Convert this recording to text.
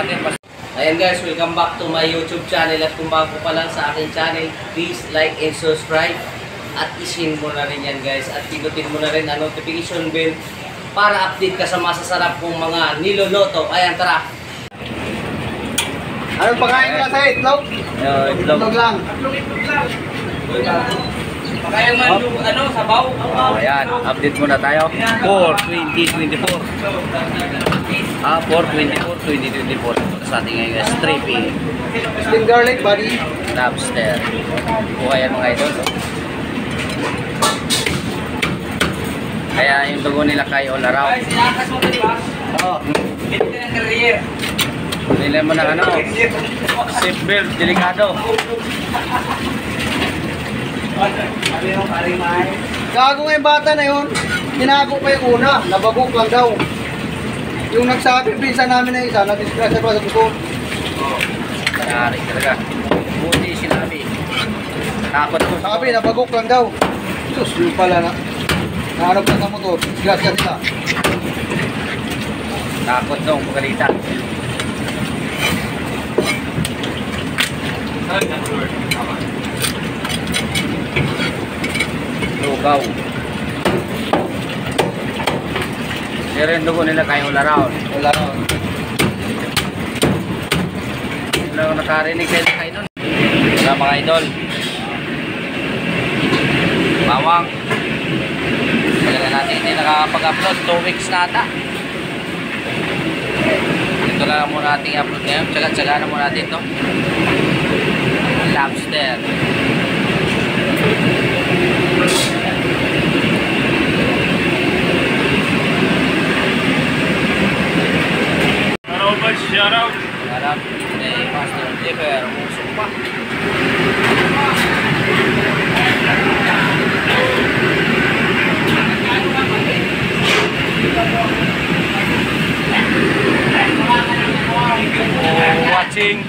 vlogger. Ayan guys, welcome back to my YouTube channel. At kung bago pa lang sa aking channel, please like and subscribe. At isin mo na rin yan guys. At pindutin mo na rin ang notification bell para update ka sa masasarap kong mga niloloto. Ayan, tara! Anong pagkain mo sa itlog? Itlog lang. Pagkain man yung sabaw. Ayan, update muna tayo. 4/20/24. 4/24/2024. Sa ating ngayon guys, 3 p.m. Steamed garlic, buddy. Lobster. Buka yan mga idol. Kaya yung dugo nila kay all around. Oo. Nila mo na seatbelt, delikado. Gago nga yung bata na yun. Tinago pa yung una. Nabagok lang daw. Yung nagsabi, pinsan namin na isa, na-disgrasya pa sa buko. Nangyari talaga. Buti sinabi. Takot ko. Sabi, nabagok lang daw. Sus, yung pala na. Nahanap lang sa motor. Disgrasya sila. Takot dong, pagalitan. Lugaw. Pero yung dugo nila kayo all around. Wala na. Wala akong nakarinig kayo nun. Wala mga idol. Bawang. Talaga natin hindi nakakapag-upload. 2 weeks na ata. Ito lang muna natin i-upload ngayon. Tsaga-tsaga na muna natin ito. Lobster. Shoutout! Harap ni Master Jeffer. Musok pa. Watching